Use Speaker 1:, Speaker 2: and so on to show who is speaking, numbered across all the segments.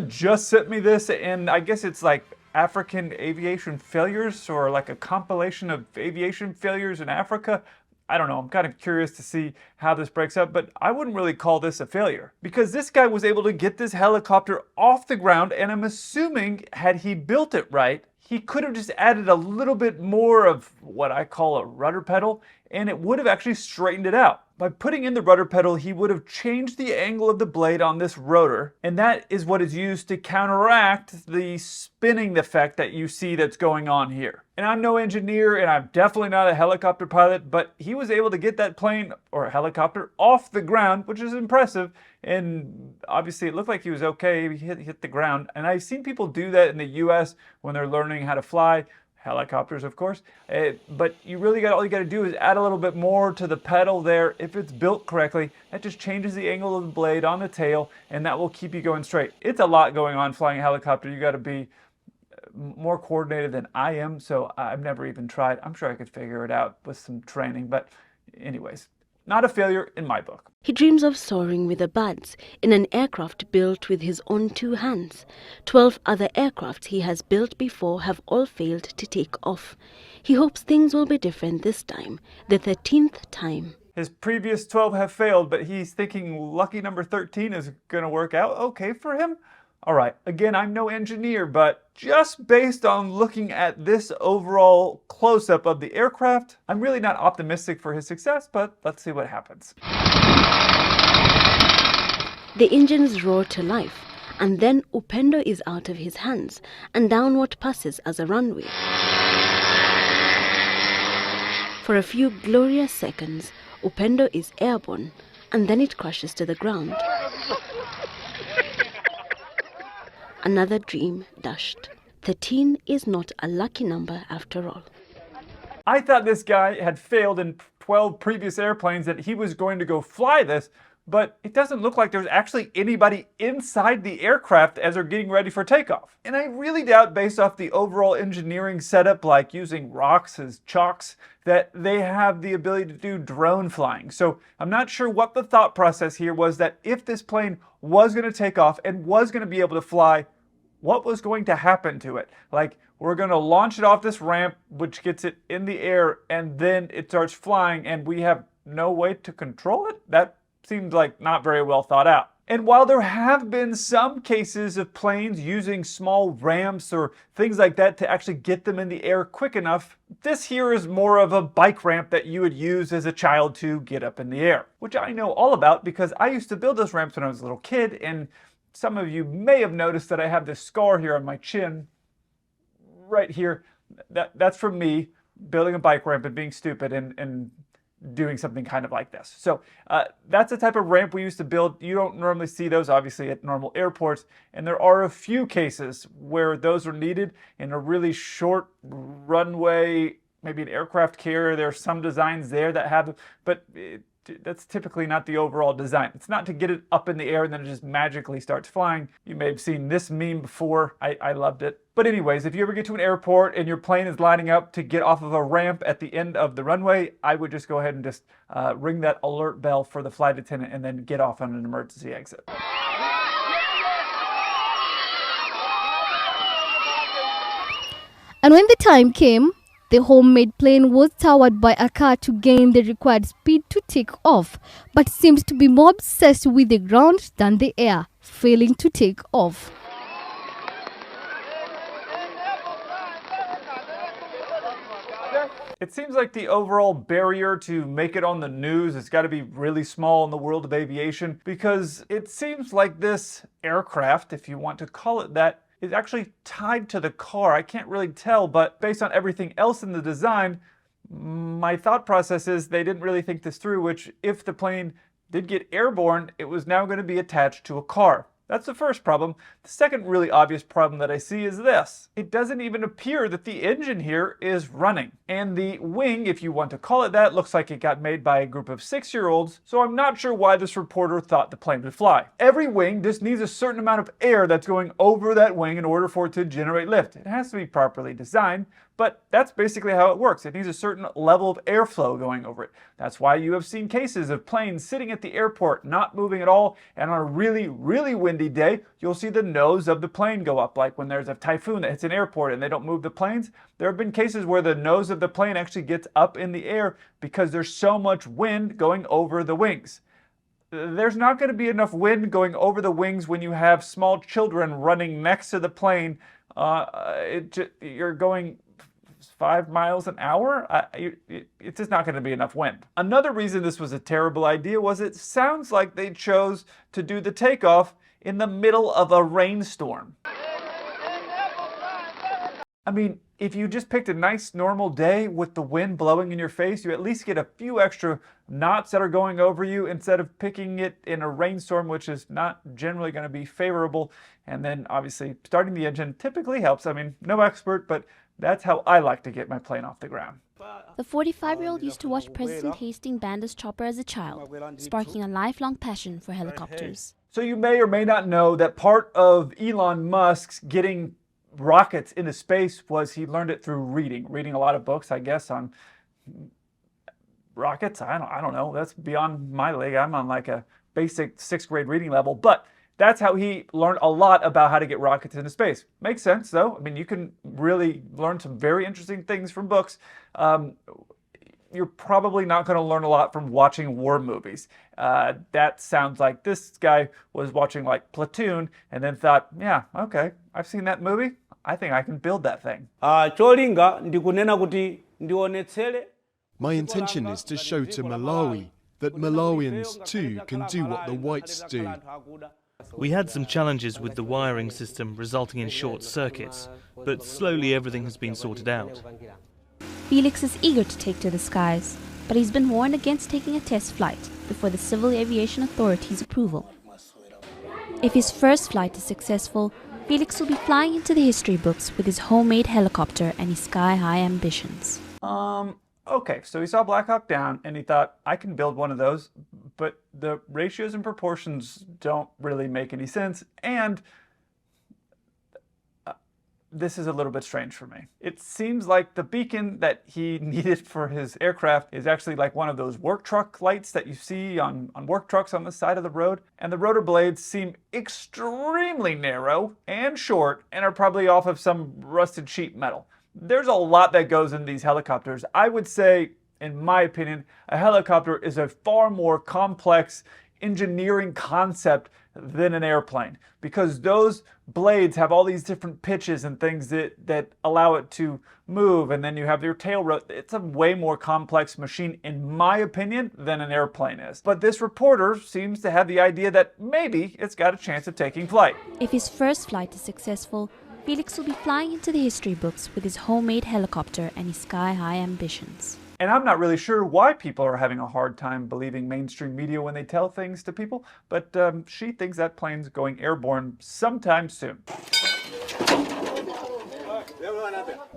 Speaker 1: Someone just sent me this, and I guess it's like African aviation failures, or like a compilation of aviation failures in Africa. I don't know, I'm kind of curious to see how this breaks up, but I wouldn't really call this a failure. Because this guy was able to get this helicopter off the ground, and I'm assuming had he built it right, he could have just added a little bit more of what I call a rudder pedal, and it would have actually straightened it out. By putting in the rudder pedal, he would have changed the angle of the blade on this rotor, and that is what is used to counteract the spinning effect that you see that's going on here. And I'm no engineer, and I'm definitely not a helicopter pilot, but he was able to get that plane, or a helicopter, off the ground, which is impressive, and obviously it looked like he was okay. He hit the ground, and I've seen people do that in the US when they're learning how to fly. Helicopters, of course, but all you got to do is add a little bit more to the pedal there. If it's built correctly, that just changes the angle of the blade on the tail, and that will keep you going straight. It's a lot going on flying a helicopter. You got to be more coordinated than I am, so I've never even tried. I'm sure I could figure it out with some training, but anyways, not a failure in my book.
Speaker 2: He dreams of soaring with the birds in an aircraft built with his own 2 hands. 12 other aircrafts he has built before have all failed to take off. He hopes things will be different this time, the 13th time.
Speaker 1: His previous 12 have failed, but he's thinking lucky number 13 is going to work out okay for him. All right, again, I'm no engineer, but just based on looking at this overall close-up of the aircraft, I'm really not optimistic for his success, but let's see what happens.
Speaker 2: The engines roar to life, and then Upendo is out of his hands and down what passes as a runway. For a few glorious seconds, Upendo is airborne, and then it crashes to the ground. Another dream dashed. 13 is not a lucky number after all.
Speaker 1: I thought this guy had failed in 12 previous airplanes, that he was going to go fly this, but it doesn't look like there's actually anybody inside the aircraft as they're getting ready for takeoff. And I really doubt, based off the overall engineering setup, like using rocks as chocks, that they have the ability to do drone flying. So I'm not sure what the thought process here was, that if this plane was going to take off and was going to be able to fly, what was going to happen to it? Like, we're going to launch it off this ramp, which gets it in the air, and then it starts flying, and we have no way to control it? That seems like not very well thought out. And while there have been some cases of planes using small ramps or things like that to actually get them in the air quick enough, this here is more of a bike ramp that you would use as a child to get up in the air, which I know all about because I used to build those ramps when I was a little kid, and some of you may have noticed that I have this scar here on my chin, right here. That's from me building a bike ramp and being stupid and doing something kind of like this. So that's the type of ramp we used to build. You don't normally see those, obviously, at normal airports, and there are a few cases where those are needed in a really short runway, maybe an aircraft carrier. There are some designs there that have them, but that's typically not the overall design. It's not to get it up in the air and then it just magically starts flying. You may have seen this meme before. I loved it. But anyways, if you ever get to an airport and your plane is lining up to get off of a ramp at the end of the runway, I would just go ahead and just ring that alert bell for the flight attendant and then get off on an emergency exit.
Speaker 3: And when the time came, the homemade plane was towered by a car to gain the required speed to take off, but seemed to be more obsessed with the ground than the air, failing to take off.
Speaker 1: It seems like the overall barrier to make it on the news has got to be really small in the world of aviation, because it seems like this aircraft, if you want to call it that, is actually tied to the car. I can't really tell, but based on everything else in the design, my thought process is they didn't really think this through, which if the plane did get airborne, it was now going to be attached to a car. That's the first problem. The second really obvious problem that I see is this. It doesn't even appear that the engine here is running. And the wing, if you want to call it that, looks like it got made by a group of 6-year-olds, so I'm not sure why this reporter thought the plane would fly. Every wing just needs a certain amount of air that's going over that wing in order for it to generate lift. It has to be properly designed, But that's basically how it works. It needs a certain level of airflow going over it. That's why you have seen cases of planes sitting at the airport, not moving at all, and on a really, really windy day, you'll see the nose of the plane go up. Like when there's a typhoon that hits an airport and they don't move the planes, there have been cases where the nose of the plane actually gets up in the air because there's so much wind going over the wings. There's not going to be enough wind going over the wings when you have small children running next to the plane. You're going 5 miles an hour, it's just not going to be enough wind. Another reason this was a terrible idea was it sounds like they chose to do the takeoff in the middle of a rainstorm. I mean, if you just picked a nice normal day with the wind blowing in your face, you at least get a few extra knots that are going over you instead of picking it in a rainstorm, which is not generally going to be favorable. And then obviously starting the engine typically helps. I mean, no expert, but that's how I like to get my plane off the ground.
Speaker 4: The 45-year-old used to watch President Hastings land his chopper as a child, sparking a lifelong passion for helicopters.
Speaker 1: So you may or may not know that part of Elon Musk's getting rockets into space was he learned it through reading a lot of books, I guess, on rockets. I don't know. That's beyond my league. I'm on like a basic 6th grade reading level, but that's how he learned a lot about how to get rockets into space. Makes sense, though. I mean, you can really learn some very interesting things from books. You're probably not going to learn a lot from watching war movies. That sounds like this guy was watching like Platoon and then thought, yeah, okay, I've seen that movie. I think I can build that thing.
Speaker 5: My intention is to show to Malawi that Malawians too can do what the whites do.
Speaker 6: We had some challenges with the wiring system resulting in short circuits, but slowly everything has been sorted out.
Speaker 4: Felix is eager to take to the skies, but he's been warned against taking a test flight before the Civil Aviation Authority's approval. If his first flight is successful, Felix will be flying into the history books with his homemade helicopter and his sky-high ambitions.
Speaker 1: Okay, so he saw Black Hawk Down and he thought, I can build one of those, but the ratios and proportions don't really make any sense, and this is a little bit strange for me. It seems like the beacon that he needed for his aircraft is actually like one of those work truck lights that you see on work trucks on the side of the road, and the rotor blades seem extremely narrow and short and are probably off of some rusted sheet metal. There's a lot that goes in these helicopters. I would say, in my opinion, a helicopter is a far more complex engineering concept than an airplane, because those blades have all these different pitches and things that allow it to move, and then you have your tail rotor. It's a way more complex machine, in my opinion, than an airplane is. But this reporter seems to have the idea that maybe it's got a chance of taking flight.
Speaker 4: If his first flight is successful, Felix will be flying into the history books with his homemade helicopter and his sky-high ambitions.
Speaker 1: And I'm not really sure why people are having a hard time believing mainstream media when they tell things to people, but she thinks that plane's going airborne sometime soon.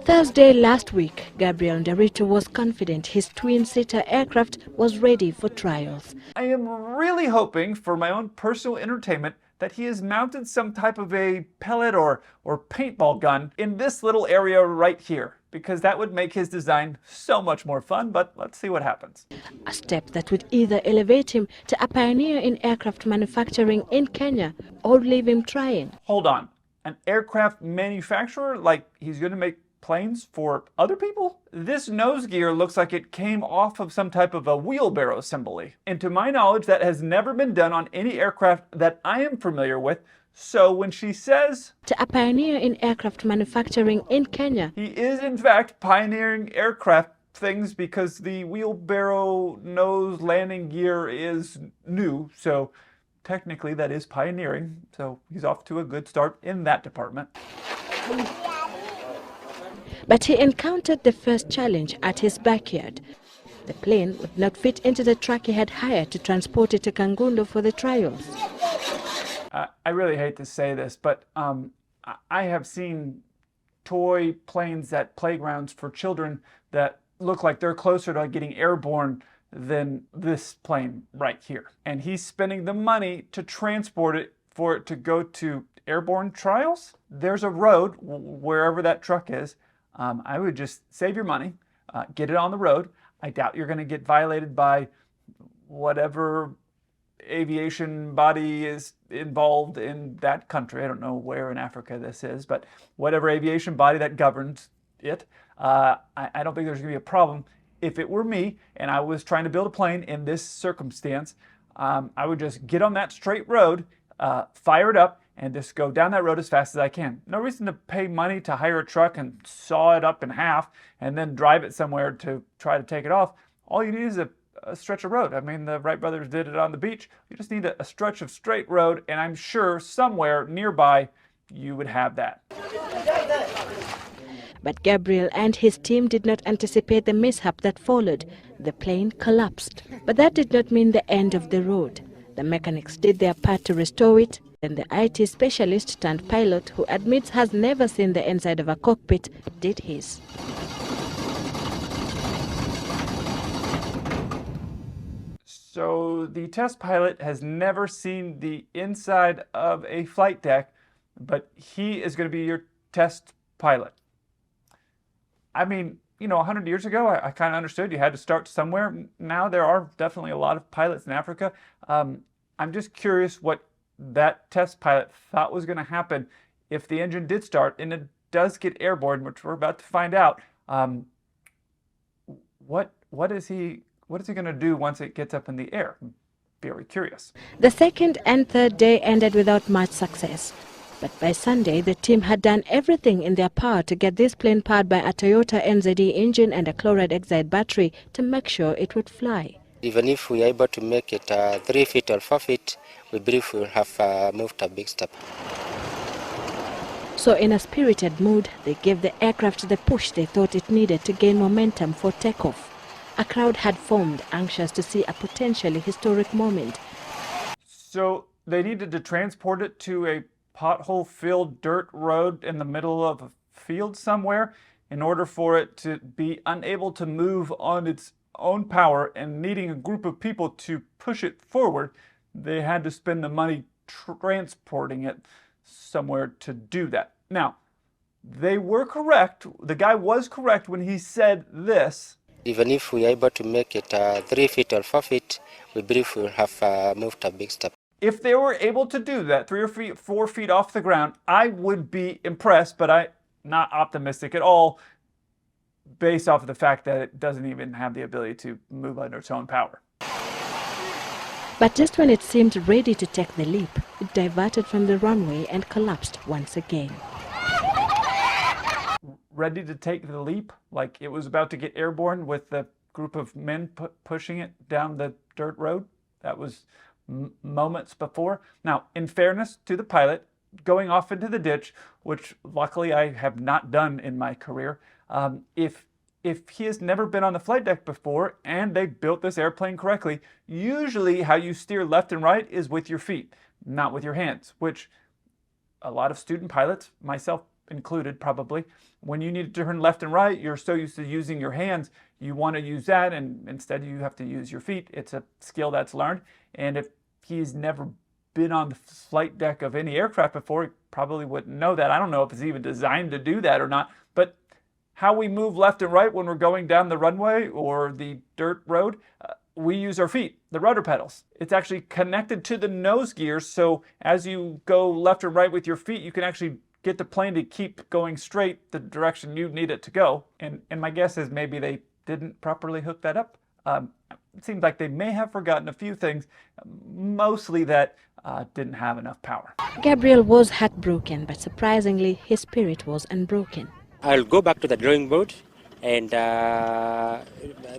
Speaker 2: Thursday last week, Gabriel Ndarito was confident his twin-seater aircraft was ready for trials.
Speaker 1: I am really hoping, for my own personal entertainment, that he has mounted some type of a pellet or paintball gun in this little area right here, because that would make his design so much more fun, but let's see what happens.
Speaker 2: A step that would either elevate him to a pioneer in aircraft manufacturing in Kenya or leave him trying.
Speaker 1: Hold on, an aircraft manufacturer? Like he's going to make planes for other people? This nose gear looks like it came off of some type of a wheelbarrow assembly. And to my knowledge, that has never been done on any aircraft that I am familiar with. So when she says,
Speaker 2: to a pioneer in aircraft manufacturing in Kenya,
Speaker 1: he is in fact pioneering aircraft things, because the wheelbarrow nose landing gear is new. So technically that is pioneering. So he's off to a good start in that department.
Speaker 2: But he encountered the first challenge at his backyard. The plane would not fit into the truck he had hired to transport it to Kangundo for the trials.
Speaker 1: I really hate to say this, but I have seen toy planes at playgrounds for children that look like they're closer to getting airborne than this plane right here. And he's spending the money to transport it for it to go to airborne trials. There's a road wherever that truck is. I would just save your money, get it on the road. I doubt you're going to get violated by whatever aviation body is involved in that country. I don't know where in Africa this is, but whatever aviation body that governs it, I don't think there's going to be a problem. If it were me and I was trying to build a plane in this circumstance, I would just get on that straight road, fire it up, and just go down that road as fast as I can. No reason to pay money to hire a truck and saw it up in half and then drive it somewhere to try to take it off. All you need is a stretch of road. I mean, the Wright brothers did it on the beach. You just need a stretch of straight road, and I'm sure somewhere nearby you would have that.
Speaker 2: But Gabriel and his team did not anticipate the mishap that followed. The plane collapsed. But that did not mean the end of the road. The mechanics did their part to restore it, and the IT specialist turned pilot, who admits has never seen the inside of a cockpit, did his.
Speaker 1: So the test pilot has never seen the inside of a flight deck, but he is going to be your test pilot. I mean, 100 years ago, I kind of understood you had to start somewhere. Now there are definitely a lot of pilots in Africa. I'm just curious what that test pilot thought was going to happen if the engine did start and it does get airborne, which we're about to find out. What is he going to do once it gets up in the air? I'm very curious.
Speaker 2: The second and third day ended without much success. But by Sunday, the team had done everything in their power to get this plane powered by a Toyota NZE engine and a chloride oxide battery to make sure it would fly.
Speaker 7: Even if we are able to make it 3 feet or 4 feet, we believe we will have moved a big step.
Speaker 2: So in a spirited mood, they gave the aircraft the push they thought it needed to gain momentum for takeoff. A crowd had formed, anxious to see a potentially historic moment.
Speaker 1: So they needed to transport it to a pothole-filled dirt road in the middle of a field somewhere in order for it to be unable to move on its own power, and needing a group of people to push it forward, they had to spend the money transporting it somewhere to do that. Now, they were correct. The guy was correct when he said this.
Speaker 7: Even if we are able to make it 3 feet or 4 feet, we believe we will have moved a big step.
Speaker 1: If they were able to do that 3 or 4 feet off the ground, I would be impressed, but I'm not optimistic at all based off of the fact that it doesn't even have the ability to move under its own power.
Speaker 2: But just when it seemed ready to take the leap, it diverted from the runway and collapsed once again.
Speaker 1: Ready to take the leap, like it was about to get airborne with the group of men pushing it down the dirt road. That was moments before. Now, in fairness to the pilot, going off into the ditch, which luckily I have not done in my career, if he has never been on the flight deck before and they built this airplane correctly, usually how you steer left and right is with your feet, not with your hands, which a lot of student pilots, myself included probably, when you need to turn left and right, you're so used to using your hands, you want to use that, and instead you have to use your feet. It's a skill that's learned, and if he's never been on the flight deck of any aircraft before, he probably wouldn't know that. I don't know if it's even designed to do that or not, but how we move left and right when we're going down the runway or the dirt road, we use our feet, the rudder pedals. It's actually connected to the nose gears, so as you go left and right with your feet, you can actually get the plane to keep going straight the direction you need it to go. And my guess is maybe they didn't properly hook that up. It seems like they may have forgotten a few things, mostly that didn't have enough power.
Speaker 2: Gabriel was heartbroken, but surprisingly, his spirit was unbroken.
Speaker 7: I'll go back to the drawing board and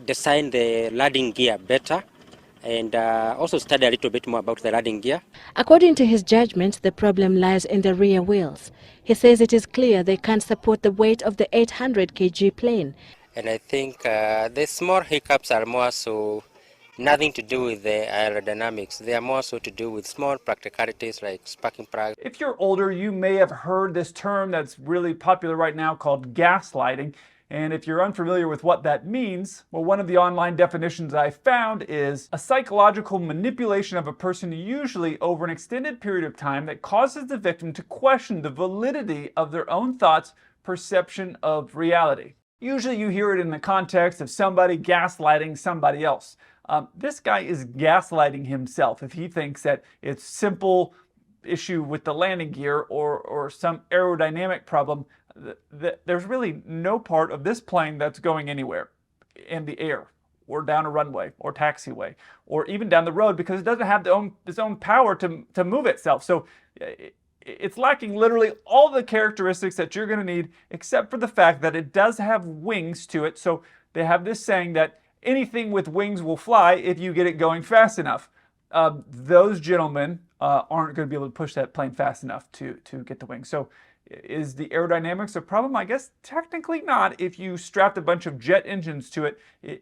Speaker 7: design the landing gear better, and also study a little bit more about the landing gear.
Speaker 2: According to his judgment, the problem lies in the rear wheels. He says it is clear they can't support the weight of the 800 kg plane.
Speaker 7: And I think the small hiccups are more so nothing to do with the aerodynamics. They are more so to do with small practicalities like sparking plugs.
Speaker 1: If you're older, you may have heard this term that's really popular right now called gaslighting. And if you're unfamiliar with what that means, well, one of the online definitions I found is a psychological manipulation of a person, usually over an extended period of time, that causes the victim to question the validity of their own thoughts, perception of reality. Usually you hear it in the context of somebody gaslighting somebody else. This guy is gaslighting himself if he thinks that it's simple issue with the landing gear or some aerodynamic problem. There's really no part of this plane that's going anywhere in the air or down a runway or taxiway or even down the road because it doesn't have its own power to move itself. So it's lacking literally all the characteristics that you're going to need except for the fact that it does have wings to it. So they have this saying that anything with wings will fly if you get it going fast enough. Those gentlemen aren't going to be able to push that plane fast enough to get the wings. So is the aerodynamics a problem? I guess technically not. If you strapped a bunch of jet engines to it,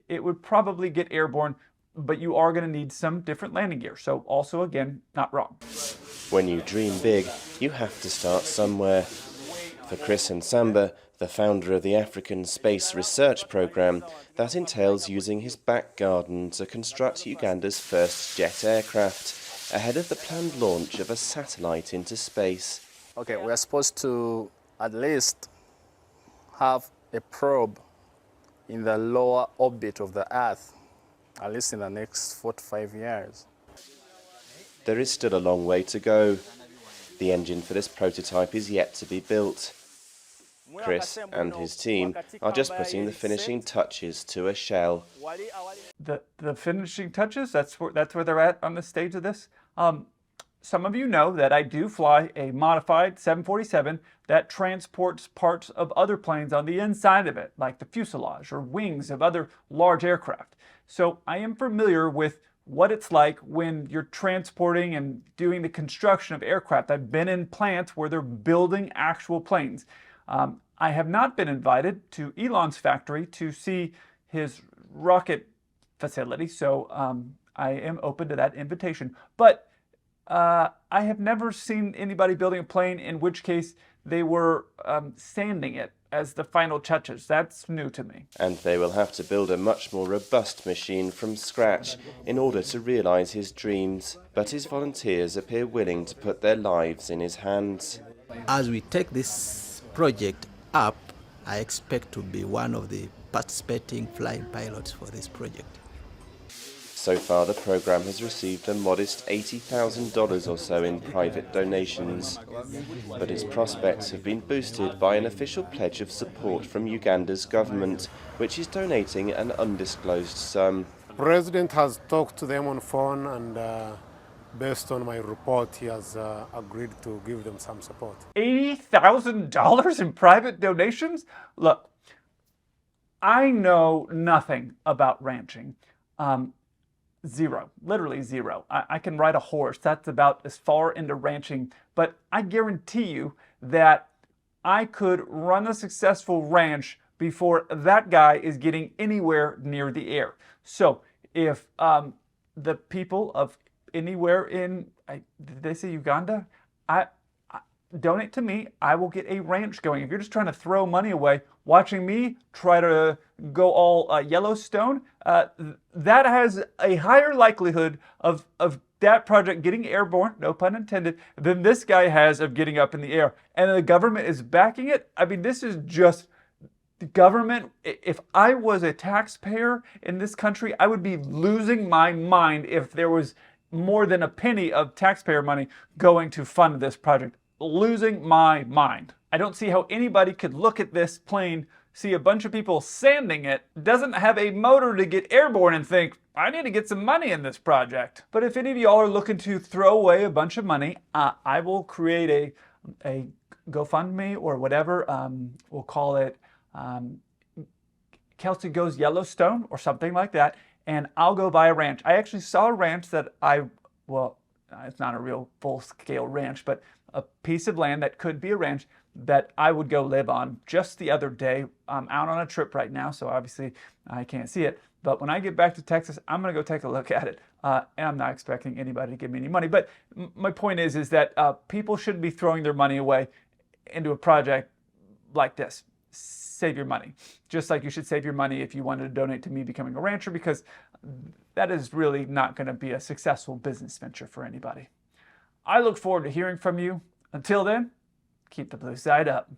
Speaker 1: it would probably get airborne, but you are going to need some different landing gear. So also, again, not wrong.
Speaker 8: When you dream big, you have to start somewhere. For Chris and Samba, the founder of the African Space Research Programme, that entails using his back garden to construct Uganda's first jet aircraft, ahead of the planned launch of a satellite into space.
Speaker 9: Okay, we are supposed to at least have a probe in the lower orbit of the Earth, at least in the next 4 to 5 years.
Speaker 8: There is still a long way to go. The engine for this prototype is yet to be built. Chris and his team are just putting the finishing touches to a shell.
Speaker 1: The finishing touches, that's where they're at on the stage of this. Some of you know that I do fly a modified 747 that transports parts of other planes on the inside of it, like the fuselage or wings of other large aircraft. So I am familiar with what it's like when you're transporting and doing the construction of aircraft. I've been in plants where they're building actual planes. I have not been invited to Elon's factory to see his rocket facility, so I am open to that invitation. But I have never seen anybody building a plane in which case they were sanding it as the final touches. That's new to me.
Speaker 8: And they will have to build a much more robust machine from scratch in order to realise his dreams. But his volunteers appear willing to put their lives in his hands.
Speaker 10: As we take this project up, I expect to be one of the participating flying pilots for this project.
Speaker 8: So far, the programme has received a modest $80,000 or so in private donations, but its prospects have been boosted by an official pledge of support from Uganda's government, which is donating an undisclosed sum.
Speaker 11: The President has talked to them on phone, and based on my report, he has agreed to give them some support.
Speaker 1: $80,000 in private donations? Look, I know nothing about ranching. Zero, literally zero. I can ride a horse. That's about as far into ranching. But I guarantee you that I could run a successful ranch before that guy is getting anywhere near the air. So if the people of anywhere in, did they say Uganda? Donate to me, I will get a ranch going. If you're just trying to throw money away, watching me try to go all Yellowstone, that has a higher likelihood of that project getting airborne, no pun intended, than this guy has of getting up in the air. And the government is backing it. I mean, this is just the government. If I was a taxpayer in this country, I would be losing my mind if there was more than a penny of taxpayer money going to fund this project. Losing my mind. I don't see how anybody could look at this plane, see a bunch of people sanding it, doesn't have a motor to get airborne and think, I need to get some money in this project. But if any of y'all are looking to throw away a bunch of money, I will create a GoFundMe or whatever. We'll call it Kelsey Goes Yellowstone or something like that. And I'll go buy a ranch. I actually saw a ranch that it's not a real full-scale ranch, but a piece of land that could be a ranch that I would go live on just the other day. I'm out on a trip right now, so obviously I can't see it. But when I get back to Texas, I'm going to go take a look at it. And I'm not expecting anybody to give me any money. But my point is that people shouldn't be throwing their money away into a project like this. Save your money. Just like you should save your money if you wanted to donate to me becoming a rancher, because that is really not going to be a successful business venture for anybody. I look forward to hearing from you. Until then, keep the blue side up.